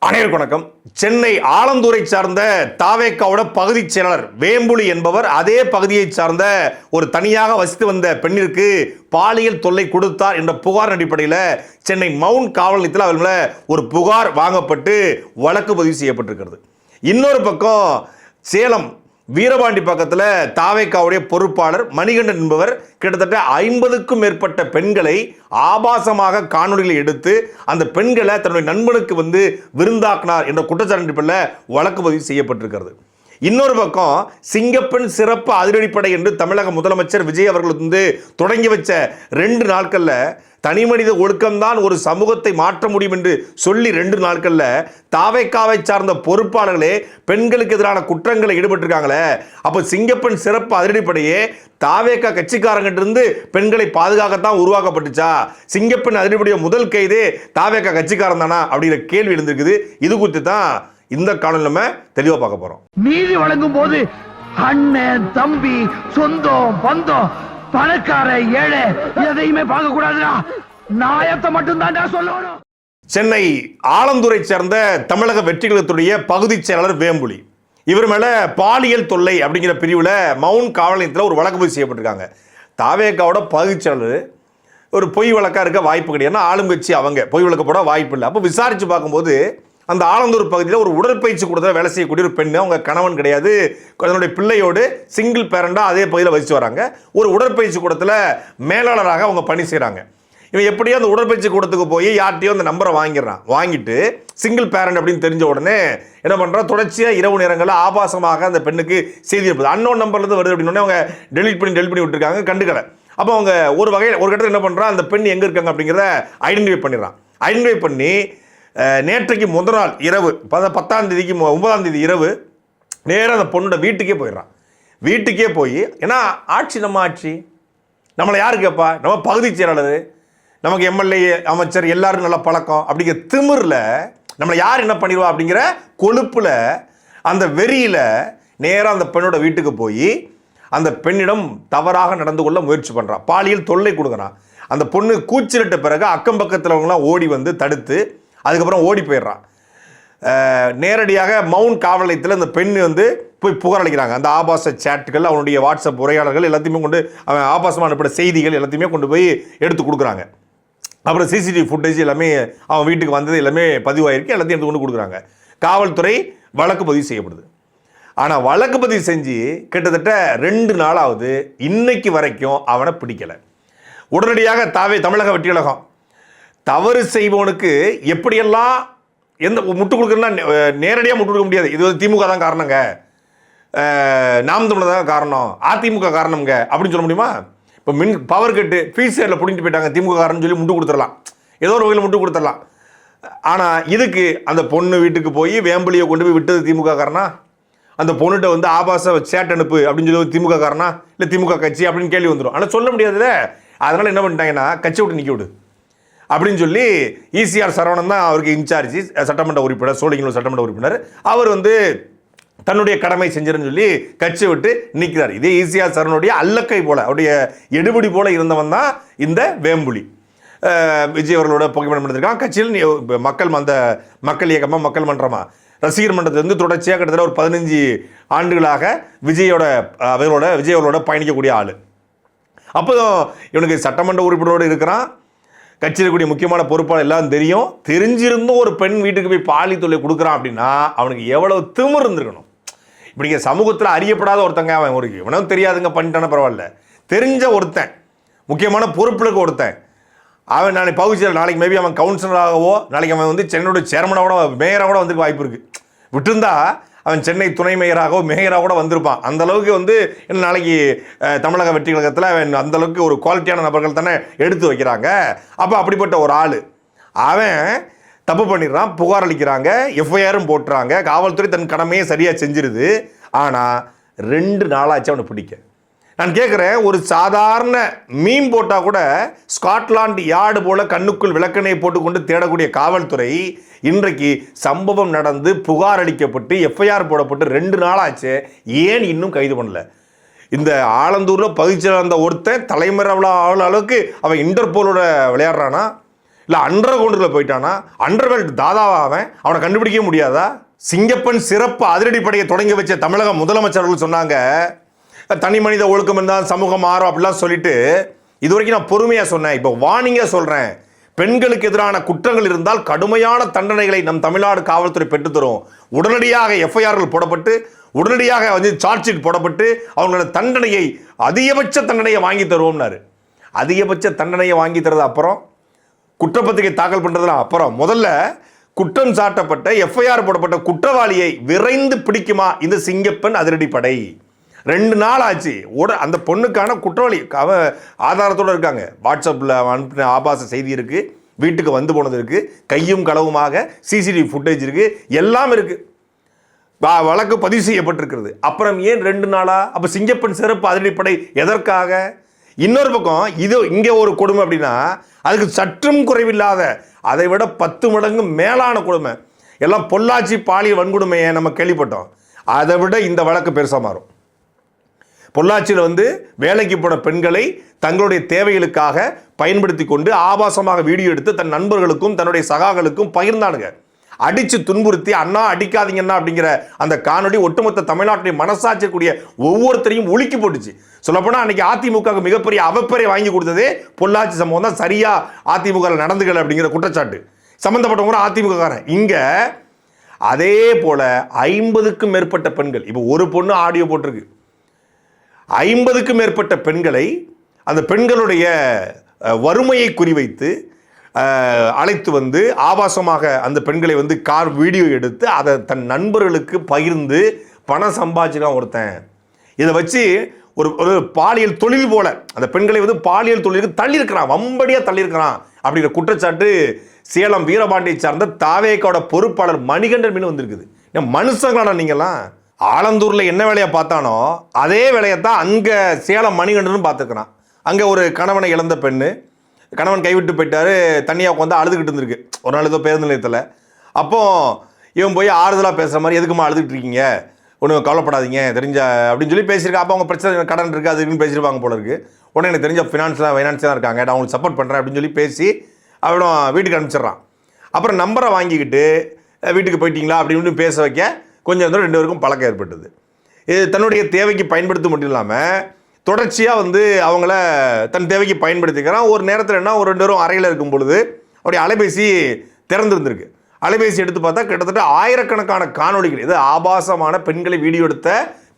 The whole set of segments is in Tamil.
அனைவருக்கும் வணக்கம். சென்னை ஆலந்தூரை சார்ந்த தாவேக்காவோட பகுதி செயலாளர் வேம்புலி என்பவர் அதே பகுதியை சார்ந்த ஒரு தனியாக வசித்து வந்த பெண்ணிற்கு பாலியல் தொல்லை கொடுத்தார் என்ற புகார் அடிப்படையில் சென்னை மவுண்ட் காவல் நிலையத்தில் அவர் மேல ஒரு புகார் வாங்கப்பட்டு வழக்கு பதிவு செய்யப்பட்டிருக்கிறது. இன்னொரு பக்கம் சேலம் வீரபாண்டி பக்கத்தில் தாவேக்காவுடைய பொறுப்பாளர் மணிகண்டன் என்பவர் கிட்டத்தட்ட 50க்கும் மேற்பட்ட பெண்களை ஆபாசமாக காணொலிகளை எடுத்து அந்த பெண்களை தன்னுடைய நண்பனுக்கு விருந்தாக்கினார் என்ற குற்றச்சாட்டு வழக்கு பதிவு செய்யப்பட்டிருக்கிறது. இன்னொரு பக்கம் சிங்கப்பெண் சிறப்பு அதிரடிப்படை என்று தமிழக முதலமைச்சர் விஜய் அவர்கள் தொடங்கி வச்ச 2 நாட்கள்ல தனி மனித ஒழுக்கம்தான் ஒரு சமூகத்தை மாற்ற முடியும் என்று சொல்லி 2 நாட்கள்ல தாவேக்காவை சார்ந்த பொறுப்பாளர்களே பெண்களுக்கு எதிரான குற்றங்களை ஈடுபட்டிருக்காங்களே. அப்போ சிங்கப்பெண் சிறப்பு அதிரடிப்படையே தாவேக்கா கட்சிக்காரங்கிட்ட இருந்து பெண்களை பாதுகாக்கத்தான் உருவாக்கப்பட்டுச்சா? சிங்கப்பெண் அதிரடிப்படைய முதல் கைதே தாவேக்கா கட்சிக்காரன் தானா அப்படிங்கிற கேள்வி எழுந்திருக்குது. இது குறித்து தான் இந்த காணொளி நம்ம தெளிவா பார்க்க போறோம். நீதி வழங்கும் போது அண்ணன் தம்பி சொந்தம் பந்தம் பணக்கார ஏழை எதையுமே பார்க்க கூடாதுடா, நாயத்தை மட்டும் தான் சொல்லணும். சென்னை ஆலந்தூரை சேர்ந்த தமிழக வெற்றி கழகத்துடைய பகுதி செயலாளர் வேம்புலி இவர் மேல பாலியல் தொல்லை அப்படிங்கிற பிரிவில் மவுண்ட் காவல் நிலையத்தில் ஒரு வழக்கு பதிவு செய்யப்பட்டிருக்காங்க. தாவேக்காவோட பகுதி செயலாளர் ஒரு பொய் வழக்கா இருக்க வாய்ப்பு கிடையாது. ஆளுங்கட்சி அவங்க பொய் வழக்க போட வாய்ப்பு இல்லை. அப்போ விசாரிச்சு பார்க்கும்போது அந்த ஆலந்தூர் பகுதியில் ஒரு உடற்பயிற்சி கூடத்தில் வேலை செய்யக்கூடிய ஒரு பெண், அவங்க கணவன் கிடையாது, அதனுடைய பிள்ளையோடு சிங்கிள் பேரண்டாக அதே பகுதியில் வசித்து வராங்க. ஒரு உடற்பயிற்சி கூடத்தில் மேலாளராக அவங்க பணி செய்கிறாங்க. இவன் எப்படியோ அந்த உடற்பயிற்சி கூடத்துக்கு போய் யார்கிட்டையோ அந்த நம்பரை வாங்கிட்டு சிங்கிள் பேரண்ட் அப்படின்னு தெரிஞ்ச உடனே என்ன பண்ணுறான், தொடர்ச்சியாக இரவு நேரங்களில் ஆபாசமாக அந்த பெண்ணுக்கு செய்தி இருப்பது அன்னோன் நம்பர்லேருந்து வருது அப்படின்னு அவங்க டெலிட் பண்ணி விட்டுருக்காங்க, கண்டுக்கலை. அப்போ அவங்க ஒரு கட்டத்தில் என்ன பண்ணுறான், அந்த பெண் எங்கே இருக்காங்க அப்படிங்கிறத ஐடென்டிஃபை பண்ணிடுறான். ஐடென்டிஃபை பண்ணி நேற்றைக்கு முதல் நாள் இரவு 10ஆம் தேதிக்கு 9ஆம் தேதி இரவு நேராக அந்த பொண்ணோட வீட்டுக்கே போயிடுறான். வீட்டுக்கே போய், ஏன்னா ஆட்சி நம்ம ஆட்சி, நம்மளை யாரு கேட்பா, நம்ம பகுதி செயலாளர், நமக்கு எம்எல்ஏ அமைச்சர் எல்லாரும் நல்ல பழக்கம் அப்படிங்கிற திமிரில் நம்மளை யார் என்ன பண்ணிடுவா அப்படிங்கிற கொழுப்பில் அந்த வெறியில் நேராக அந்த பெண்ணோட வீட்டுக்கு போய் அந்த பெண்ணிடம் தவறாக நடந்து கொள்ள முயற்சி பண்ணுறான், பாலியல் தொல்லை கொடுக்குறான். அந்த பொண்ணு கூச்சலிட்ட பிறகு அக்கம் பக்கத்தில் அவங்களாம் ஓடி தடுத்து அதுக்கப்புறம் ஓடி போயிடுறான். நேரடியாக மவுண்ட் காவல் நிலையத்தில் அந்த பெண் போய் புகார் அளிக்கிறாங்க. அந்த ஆபாச சேட்டுகள், அவனுடைய வாட்ஸ்அப் உரையாடல்கள் எல்லாத்தையுமே கொண்டு, அவன் ஆபாசமாக அனுப்பின செய்திகள் எல்லாத்தையுமே கொண்டு போய் எடுத்து கொடுக்குறாங்க. அப்புறம் சிசிடிவி ஃபுட்டேஜ் எல்லாமே அவன் வீட்டுக்கு வந்தது எல்லாமே பதிவாயிருக்கு, எல்லாத்தையும் எடுத்து கொண்டு கொடுக்குறாங்க. காவல்துறை வழக்கு பதிவு செய்யப்படுது. ஆனால் வழக்கு பதிவு செஞ்சு கிட்டத்தட்ட 2 நாளாவது இன்னைக்கு வரைக்கும் அவனை பிடிக்கலை. உடனடியாக தமிழக வெற்றி கழகம் தவறு செய்பவனுக்கு எப்படியெல்லாம் எந்த முட்டு கொடுக்குறதுனா நேரடியாக முட்டு கொடுக்க முடியாது. இது திமுக தான் காரணங்க, நாம் தமிழர் தான் காரணம், அதிமுக காரணங்க அப்படின்னு சொல்ல முடியுமா? இப்போ பவர் கட்டு ஃபீஸரில் பிடிங்கிட்டு போயிட்டாங்க திமுக காரணம்னு சொல்லி முட்டு கொடுத்துடலாம், ஏதோ ஒரு வகையில் முட்டு கொடுத்துடலாம். ஆனால் இதுக்கு அந்த பொண்ணு வீட்டுக்கு போய் வேம்புலியை கொண்டு போய் விட்டது திமுக காரணா? அந்த பொண்ணுகிட்ட ஆபாச சேட் அனுப்பு அப்படின்னு சொல்லி திமுக காரணா இல்லை திமுக கட்சி அப்படின்னு கேள்வி வந்துடும். ஆனால் சொல்ல முடியாதுல்ல. அதனால் என்ன பண்ணிட்டாங்கன்னா, கட்சி விட்டு நிற்க விடு அப்படின்னு சொல்லி ஈசிஆர் சரவணன் தான் அவருக்கு இன்சார்ஜ், சட்டமன்ற உறுப்பினர், சோழிங்கநல்லூர் சட்டமன்ற உறுப்பினர். அவர் தன்னுடைய கடமை செஞ்சிருன்னு சொல்லி கட்சி விட்டு நிற்கிறார். இதே ஈசிஆர் சரவனுடைய அல்லக்கை போல, அவருடைய எடுபடி போல இருந்தவன் தான் இந்த வேம்புலி. விஜய் அவர்களோட புகைப்படம் எடுத்திருக்கான். கட்சியில் மக்கள் இயக்கமாக மக்கள் மன்றமா ரசிகர் மன்றத்திலிருந்து தொடர்ச்சியாக கிட்டத்தட்ட ஒரு 15 ஆண்டுகளாக விஜய் அவர்களோட பயணிக்கக்கூடிய ஆள். அப்போ இவனுக்கு சட்டமன்ற உறுப்பினரோடு இருக்கிறான், கட்சியில் இருக்கக்கூடிய முக்கியமான பொறுப்பாளர் எல்லாம் தெரிஞ்சிருந்தும் ஒரு பெண் வீட்டுக்கு போய் பாலியல் தொல்லை கொடுக்குறான் அப்படின்னா அவனுக்கு எவ்வளவு திமிர் இருந்திருக்கணும். இப்படிங்க சமூகத்தில் அறியப்படாத ஒருத்தங்க, அவன் இவனும் தெரியாதுங்க பண்ணிட்டான பரவாயில்ல, தெரிஞ்ச ஒருத்தன், முக்கியமான பொறுப்புகளுக்கு ஒருத்தன், அவன் நாளைக்கு பகுதியில் நாளைக்கு மேபி அவன் கவுன்சிலராகவோ நாளைக்கு அவன் சென்னையோட சேர்மனாக கூட மேயராக கூட வந்திருக்க வாய்ப்பு இருக்குது. விட்டுருந்தா அவன் சென்னை துணை மேயராகவோ மேயராக கூட வந்திருப்பான். அந்த அளவுக்கு என்ன நாளைக்கு தமிழக வெற்றி கழகத்தில் அவன் அந்த அளவுக்கு ஒரு குவாலிட்டியான நபர்கள் தானே எடுத்து வைக்கிறாங்க. அப்போ அப்படிப்பட்ட ஒரு ஆள் அவன் தப்பு பண்ணிடுறான், புகார் அளிக்கிறாங்க, எஃப்ஐஆரும் போட்டுறாங்க, காவல்துறை தன் கடமையை சரியாக செஞ்சிருது. ஆனால் 2 நாளாச்சு அவனை பிடிக்க. நான் கேட்குறேன், ஒரு சாதாரண மீன் போட்டால் கூட ஸ்காட்லாந்து யார்டு போல கண்ணுக்குள் விளக்கணையை போட்டுக்கொண்டு தேடக்கூடிய காவல்துறை இன்றைக்கு சம்பவம் நடந்து புகார் அளிக்கப்பட்டு எஃப்ஐஆர் போடப்பட்டு 2 நாளாச்சு, ஏன் இன்னும் கைது பண்ணல? இந்த ஆலந்தூரில் பகுதியில் இருந்த ஒருத்தன் தலைமுறை அளவுக்கு அவன் இன்டர்போலோட விளையாடுறானா? இல்லை அண்டர் கவுண்டரில் போயிட்டானா? அண்டர்வேல்ட் தாதாவா அவனை கண்டுபிடிக்க முடியாதா? சிங்கப்பன் சிறப்பு அதிரடிப்படையை தொடங்கி வச்ச தமிழக முதலமைச்சர்கள் சொன்னாங்க, தனி மனித ஒழுக்கம் இருந்தால் சமூகம் மாறும் அப்படிலாம் சொல்லிட்டு இது வரைக்கும் நான் பொறுமையாக சொன்னேன். இப்போ வார்னிங்காக சொல்கிறேன். பெண்களுக்கு எதிரான குற்றங்கள் இருந்தால் கடுமையான தண்டனைகளை நம் தமிழ்நாடு காவல்துறை பெற்றுத்தரும். உடனடியாக எஃப்ஐஆர்கள் போடப்பட்டு உடனடியாக சார்ஜ் ஷீட் போடப்பட்டு அவங்களோட தண்டனையை அதிகபட்ச தண்டனையை வாங்கி தருவோம்னாரு. அதிகபட்ச தண்டனையை வாங்கி தரது அப்புறம், குற்றப்பத்திரிகை தாக்கல் பண்ணுறதுலாம் அப்புறம், முதல்ல குற்றம் சாட்டப்பட்ட எஃப்ஐஆர் போடப்பட்ட குற்றவாளியை விரைந்து பிடிக்குமா இந்த சிங்கப்பன் அதிரடிப்படை? 2 நாள் ஆச்சு. அந்த பொண்ணுக்கான குற்றவாளி ஆதாரத்தோடு இருக்காங்க. வாட்ஸ்அப்பில் அனுப்பின ஆபாச செய்தி இருக்குது, வீட்டுக்கு வந்து போனது இருக்குது, கையும் களவுமாக சிசிடிவி ஃபுட்டேஜ் இருக்குது, எல்லாம் இருக்குது, வழக்கு பதிவு செய்யப்பட்டிருக்கிறது. அப்புறம் ஏன் 2 நாளா? அப்போ சிங்கப்பன் சிறப்பு அதிரடிப்படை எதற்காக? இன்னொரு பக்கம் இது இங்கே ஒரு கொடுமை அப்படின்னா அதுக்கு சற்றும் குறைவில்லாத அதை விட 10 மடங்கு மேலான கொடுமை எல்லாம் பொள்ளாச்சி பாலியல் வன்கொடுமையை நம்ம கேள்விப்பட்டோம். அதை விட இந்த வழக்கு பெருசாக மாறும். பொள்ளாச்சியில் வேலைக்கு போன பெண்களை தங்களுடைய தேவைகளுக்காக பயன்படுத்தி கொண்டு ஆபாசமாக வீடியோ எடுத்து தன் நண்பர்களுக்கும் தன்னுடைய சகாக்களுக்கும் பகிர்ந்தானுங்க. அடித்து துன்புறுத்தி அண்ணா அடிக்காதீங்கண்ணா அப்படிங்கிற அந்த காணொலி ஒட்டுமொத்த தமிழ்நாட்டுடைய மனசாட்சியக்கூடிய ஒவ்வொருத்தரையும் உலுக்கி போட்டுச்சு. சொல்லப்போனால் அன்னைக்கு அதிமுக மிகப்பெரிய அவப்பெறை வாங்கி கொடுத்ததே பொள்ளாச்சி சம்பவம் தான். சரியா அதிமுக நடந்துகள் அப்படிங்கிற குற்றச்சாட்டு சம்பந்தப்பட்டவங்க அதிமுக. இங்கே அதே போல 50க்கும் மேற்பட்ட பெண்கள், இப்போ ஒரு பொண்ணு ஆடியோ போட்டிருக்கு, 50க்கும் மேற்பட்ட பெண்களை அந்த பெண்களுடைய வறுமையை குறிவைத்து அழைத்து ஆபாசமாக அந்த பெண்களை கார் வீடியோ எடுத்து அதை தன் நண்பர்களுக்கு பகிர்ந்து பணம் சம்பாதிச்சுக்கான் ஒருத்தன். இதை வச்சு ஒரு பாலியல் தொழில் போல அந்த பெண்களை பாலியல் தொழிலுக்கு தள்ளியிருக்கிறான், வம்படியாக தள்ளியிருக்கிறான் அப்படிங்கிற குற்றச்சாட்டு சேலம் வீரபாண்டியை சார்ந்த தாவேக்காவோட பொறுப்பாளர் மணிகண்டன் மீது வந்திருக்குது. மனுஷங்களா நீங்களாம்? ஆலந்தூரில் என்ன வேலையை பார்த்தானோ அதே வேலையைத்தான் அங்கே சேலம் மணிகண்டனும் பார்த்துக்கிறான். அங்கே ஒரு கணவனை இழந்த பெண்ணு, கணவன் கைவிட்டு போயிட்டாரு, தனியாக உட்காந்து அழுதுகிட்டு இருந்திருக்கு ஒரு நாள் ஏதோ பேருந்து நிலையத்தில். அப்போ இவன் போய் ஆறுதலாக பேசுகிற மாதிரி, எதுக்குமா அழுதுகிட்டு இருக்கீங்க, ஒன்றும் கவலைப்படாதீங்க தெரிஞ்ச அப்படின்னு சொல்லி பேசியிருக்கா. அப்போ அவங்க பிரச்சனை கடன் இருக்குது அது இருக்குன்னு பேசியிருப்பாங்க போல இருக்குது. உடனே எனக்கு தெரிஞ்ச ஃபைனான்ஸாக இருக்காங்க, நான் அவங்களுக்கு சப்போர்ட் பண்ணுறேன் அப்படின்னு சொல்லி பேசி அவனும் வீட்டுக்கு அனுப்பிச்சிட்றான். அப்புறம் நம்பரை வாங்கிக்கிட்டு வீட்டுக்கு போயிட்டீங்களா அப்படின்னு பேச வைக்க கொஞ்சம் 2 பேருக்கும் பழக்கம் ஏற்பட்டது. இது தன்னுடைய தேவைக்கு பயன்படுத்த மட்டும் இல்லாமல் தொடர்ச்சியாக அவங்கள தன் தேவைக்கு பயன்படுத்திக்கிறான். ஒரு நேரத்தில் என்ன, ஒரு 2 பேரும் அறையில் இருக்கும் பொழுது அப்படி அலைபேசி திறந்துருந்துருக்கு. அலைபேசி எடுத்து பார்த்தா கிட்டத்தட்ட ஆயிரக்கணக்கான காணொலிகள், இது ஆபாசமான பெண்களை வீடியோ எடுத்த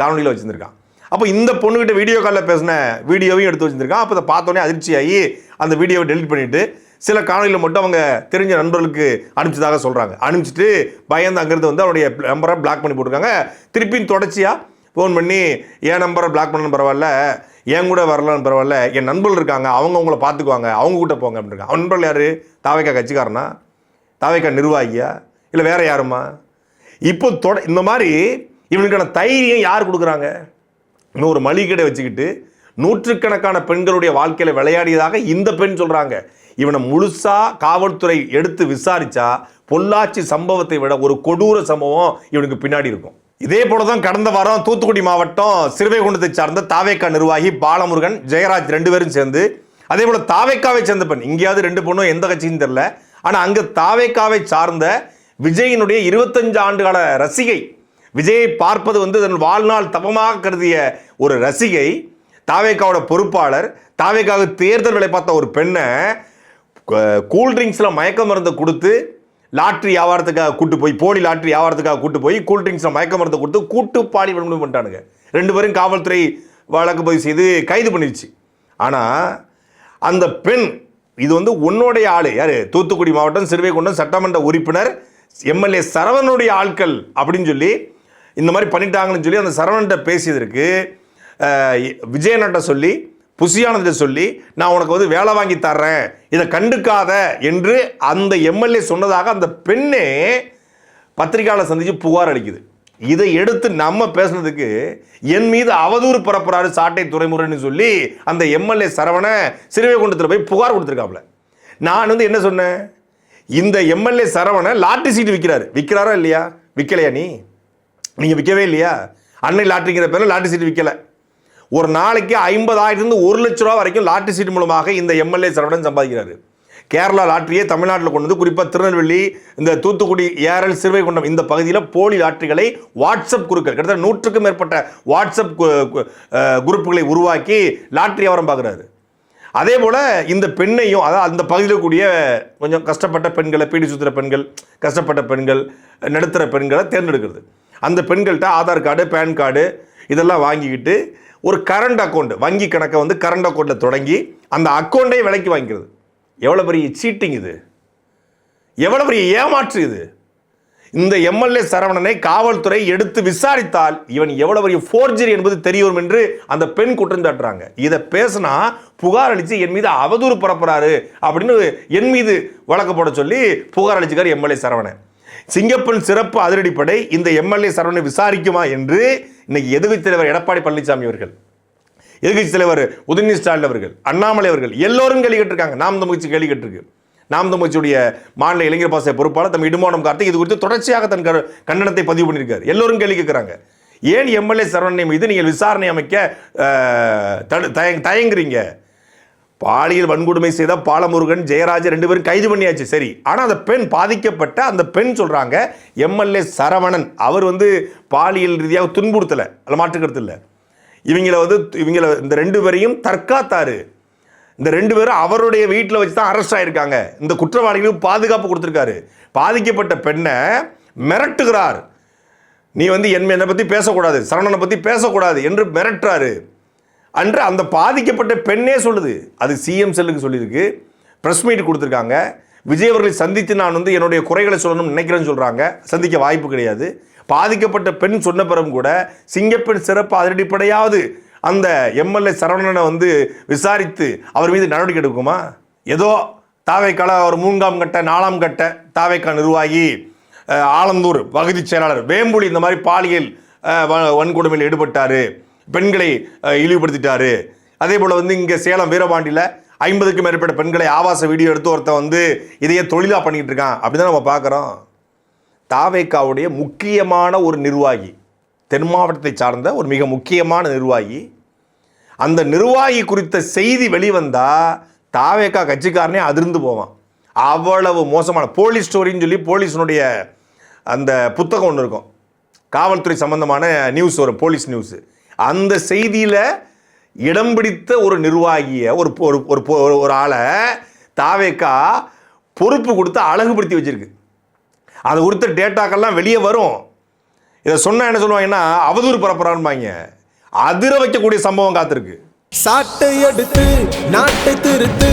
காணொலியில் வச்சுருந்துருக்கான். அப்போ இந்த பொண்ணுகிட்ட வீடியோ காலில் பேசின வீடியோவையும் எடுத்து வச்சுருக்கான். அப்போ அதை பார்த்தோன்னே அதிர்ச்சியாகி அந்த வீடியோவை டெலிட் பண்ணிவிட்டு சில காணொலியில் மட்டும் அவங்க தெரிஞ்ச நண்பர்களுக்கு அனுப்பிச்சதாக சொல்கிறாங்க. அனுப்பிச்சிட்டு பயந்து அங்கேருந்து அவருடைய நம்பரை பிளாக் பண்ணி போட்டிருக்காங்க. திருப்பியும் தொடர்ச்சியாக ஃபோன் பண்ணி என் நம்பரை பிளாக் பண்ணணும் பரவாயில்ல, என் கூட வரலான்னு பரவாயில்ல, என் நண்பர்கள் இருக்காங்க, அவங்க உங்களை பார்த்துக்குவாங்க, அவங்க கூட்ட போங்க அப்படின்னு இருக்காங்க. அவன் நண்பர்கள் யார்? தாவேக்கா கட்சிக்காரனா, தாவேக்கா நிர்வாகியா, இல்லை வேற யாருமா? இப்போ இந்த மாதிரி இவனுக்கான தைரியம் யார் கொடுக்குறாங்க? இன்னும் ஒரு மளிகை கடை வச்சுக்கிட்டு நூற்றுக்கணக்கான பெண்களுடைய வாழ்க்கையில் விளையாடியதாக இந்த பெண் சொல்கிறாங்க. இவனை முழுசா காவல்துறை எடுத்து விசாரிச்சா பொள்ளாச்சி சம்பவத்தை விட ஒரு கொடூர சம்பவம் இவனுக்கு பின்னாடி இருக்கும். இதே போலதான் கடந்த வாரம் தூத்துக்குடி மாவட்டம் சிறுவைகுண்டத்தை சார்ந்த தாவேக்கா நிர்வாகி பாலமுருகன், ஜெயராஜ் 2 பேரும் சேர்ந்து, அதே போல தாவேக்காவை சேர்ந்த பெண், இங்கேயாவது 2 பொண்ணும் எந்த கட்சின்னு தெரியல, ஆனா அங்க தாவேக்காவை சார்ந்த விஜயினுடைய 25 ஆண்டுகால ரசிகை, விஜயை பார்ப்பது தன் வாழ்நாள் தபமாக கருதிய ஒரு ரசிகை, தாவேக்காவோட பொறுப்பாளர், தாவேக்காவுக்கு தேர்தல் வேலை பார்த்த ஒரு பெண்ணை கூல்ட்ரிங்க்ஸில் மயக்க மருந்தை கொடுத்து லாட்ரி வியாபாரத்துக்காக கூட்டு போய், போலி லாட்ரி வியாபாரத்துக்காக கூட்டு போய் கூல்ட்ரிங்க்ஸில் மயக்க மருந்தை கொடுத்து கூட்டு பாலி வன்கொடுமை பண்ணிட்டானுங்க. 2 பேரும் காவல்துறை வழக்கு பதிவு செய்து கைது பண்ணிடுச்சு. ஆனால் அந்த பெண் இது உன்னுடைய ஆளு யார்? தூத்துக்குடி மாவட்டம் சிறுவைகுண்டம் சட்டமன்ற உறுப்பினர் எம்எல்ஏ சரவணனுடைய ஆட்கள் அப்படின்னு சொல்லி இந்த மாதிரி பண்ணிட்டாங்கன்னு சொல்லி அந்த சரவணன்ட்ட பேசியதற்கு விஜயநட்ட சொல்லி புசியானதை சொல்லி நான் உனக்கு வேலை வாங்கி தர்றேன், இதை கண்டுக்காத என்று அந்த எம்எல்ஏ சொன்னதாக அந்த பெண்ணே பத்திரிகையாளர் சந்திச்சு புகார் அளிக்குது. இதை எடுத்து நம்ம பேசுனதுக்கு என் மீது அவதூறு பரப்புறாரு சாட்டை துறைமுறைன்னு சொல்லி அந்த எம்எல்ஏ சரவண சிறுவைகுண்டத்தில் போய் புகார் கொடுத்துருக்காப்ல. நான் என்ன சொன்னேன், இந்த எம்எல்ஏ சரவண லாட்டரி சீட்டு விற்கிறாரா இல்லையா? விற்கலையா? நீங்கள் விற்கவே இல்லையா? அன்னை லாட்டரிங்கிற பேரில் லாட்டரி சீட்டு விற்கலை. ஒரு நாளைக்கு 50,000 1 லட்ச ரூபா வரைக்கும் லாட்டரி சீட்டு மூலமாக இந்த எம்எல்ஏ சரவணன் சம்பாதிக்கிறாரு. கேரளா லாட்டரியை தமிழ்நாட்டில் கொண்டு வந்து குறிப்பாக திருநெல்வேலி, இந்த தூத்துக்குடி, ஏரல், சிறுவைகுண்டம் இந்த பகுதியில் போலி லாட்டரிகளை வாட்ஸ்அப் குழுக்கள் கிட்டத்தட்ட 100க்கும் மேற்பட்ட வாட்ஸ்அப் குரூப்புகளை உருவாக்கி லாட்டரி வியாபாரம் பார்க்குறாரு. அதே போல் இந்த பெண்ணையும், அதாவது அந்த பகுதியில் கூடிய கொஞ்சம் கஷ்டப்பட்ட பெண்களை, பீடி சுத்துற பெண்கள், கஷ்டப்பட்ட பெண்கள், நடுத்தர பெண்களை தேர்ந்தெடுக்கிறது. அந்த பெண்கள்கிட்ட ஆதார் கார்டு, பேன் கார்டு இதெல்லாம் வாங்கிக்கிட்டு ஒரு கரண்ட் அக்கௌண்ட், வங்கி கணக்கை வந்து கரண்ட் அக்கௌண்ட்டில் தொடங்கி அந்த அக்கௌண்ட்டை விலைக்கு வாங்கிக்கிறது. எவ்வளோ பெரிய சீட்டிங் இது, எவ்வளோ பெரிய ஏமாற்று இது. இந்த எம்எல்ஏ சரவணனை காவல்துறை எடுத்து விசாரித்தால் இவன் எவ்வளவு பெரிய ஃபோர்ஜரி என்பது தெரியும் என்று அந்த பெண் குற்றம் சாட்டுறாங்க. இதை பேசினா புகார் அளித்து என் மீது அவதூறு பரப்புறாரு அப்படின்னு என் மீது வழக்கு போட சொல்லி புகார் அளிச்சுக்கார் எம்எல்ஏ சரவணன். சிங்கப்பெண் சிறப்பு அதிரடிப்படை இந்த எம்எல்ஏ சரவணனை விசாரிக்குமா என்று இன்னைக்கு எதிர்க்கட்சித் தலைவர் எடப்பாடி பழனிசாமி அவர்கள், எதிர்க்கட்சித் தலைவர் உதயநிதி ஸ்டாலின் அவர்கள், அண்ணாமலை அவர்கள் எல்லோரும் கேள்வி கேட்டிருக்காங்க. நாம் தமிழ்ச்சி கேள்வி கேட்டிருக்கு. நாம் தமிழ்ச்சியுடைய மாநில இளைஞர் பாச பொறுப்பாளர் தம் இடுமானம் கார்த்திக் இது குறித்து தொடர்ச்சியாக தன் கண்டனத்தை பதிவு பண்ணியிருக்காரு. எல்லோரும் கேள்வி கேட்குறாங்க. ஏன் எம்எல்ஏ சரவணனை மீது நீங்கள் விசாரணை அமைக்க தயங்குறீங்க? பாலியல் வன்கொடுமை செய்த பாலமுருகன், ஜெயராஜ் 2 பேரும் கைது பண்ணியாச்சு, சரி. ஆனால் அந்த பெண் பாதிக்கப்பட்ட அந்த பெண் சொல்கிறாங்க எம்எல்ஏ சரவணன் அவர் வந்து பாலியல் ரீதியாக துன்புறுத்தலை, அதில் மாற்றுக்கிறது இல்லை. இவங்களை இந்த 2 பேரையும் தற்காத்தாரு. இந்த 2 பேரும் அவருடைய வீட்டில் வச்சு தான் அரெஸ்ட் ஆகியிருக்காங்க. இந்த குற்றவாளிகளுக்கு பாதுகாப்பு கொடுத்துருக்காரு. பாதிக்கப்பட்ட பெண்ணை மிரட்டுகிறார். நீ வந்து என்னை பற்றி பேசக்கூடாது, சரவணனை பற்றி பேசக்கூடாது என்று மிரட்டுறாரு அன்று அந்த பாதிக்கப்பட்ட பெண்ணே சொல்லுது. அது சிஎம் செல்லுக்கு சொல்லியிருக்கு, ப்ரெஸ் மீட் கொடுத்துருக்காங்க. விஜய் அவர்களை சந்தித்து நான் வந்து என்னுடைய குறைகளை சொல்லணும்னு நினைக்கிறேன்னு சொல்கிறாங்க. சந்திக்க வாய்ப்பு கிடையாது. பாதிக்கப்பட்ட பெண் சொன்ன பிறகு கூட சிங்கப்பெண் சிறப்பு அதிரடிப்படையாவது அந்த எம்எல்ஏ சரவணனை வந்து விசாரித்து அவர் மீது நடவடிக்கை எடுக்குமா? ஏதோ தாவேக்கால ஒரு 3ஆம் கட்ட 4ஆம் கட்ட தாவேக்கா நிர்வாகி ஆலந்தூர் பகுதி செயலாளர் வேம்புலி இந்த மாதிரி பாலியல் வன்கொடுமையில் ஈடுபட்டார், பெண்களை இழிவுபடுத்திட்டாரு. அதே போல் வந்து இங்கே சேலம் வீரபாண்டியில் 50க்கும் மேற்பட்ட பெண்களை ஆபாச வீடியோ எடுத்து ஒருத்தன் வந்து இதையே தொழிலாக பண்ணிக்கிட்டு இருக்கான். அப்படி தான் நம்ம பார்க்குறோம். தாவேக்காவுடைய முக்கியமான ஒரு நிர்வாகி, தென் மாவட்டத்தை சார்ந்த ஒரு மிக முக்கியமான நிர்வாகி, அந்த நிர்வாகி குறித்த செய்தி வெளிவந்தால் தாவேக்கா கட்சிக்காரனே அதிர்ந்து போவான். அவ்வளவு மோசமான போலீஸ் ஸ்டோரின்னு சொல்லி போலீஸினுடைய அந்த புத்தகம் ஒன்று இருக்கும், காவல்துறை சம்பந்தமான நியூஸ் வரும், போலீஸ் நியூஸு. அந்த செய்தியில் இடம் பிடித்த ஒரு நிர்வாகியை ஒரு ஆளை தாவேக்கா பொறுப்பு கொடுத்து அழகுபடுத்தி வச்சிருக்கு. அதை கொடுத்த டேட்டாக்கள்லாம் வெளியே வரும். இதை சொன்னால் என்ன சொல்லுவாங்கன்னா அவதூறு பரப்புறான்பாங்க. அதிர வைக்கக்கூடிய சம்பவம் காத்திருக்கு. சாட்டை எடுத்து நாட்டை திருத்து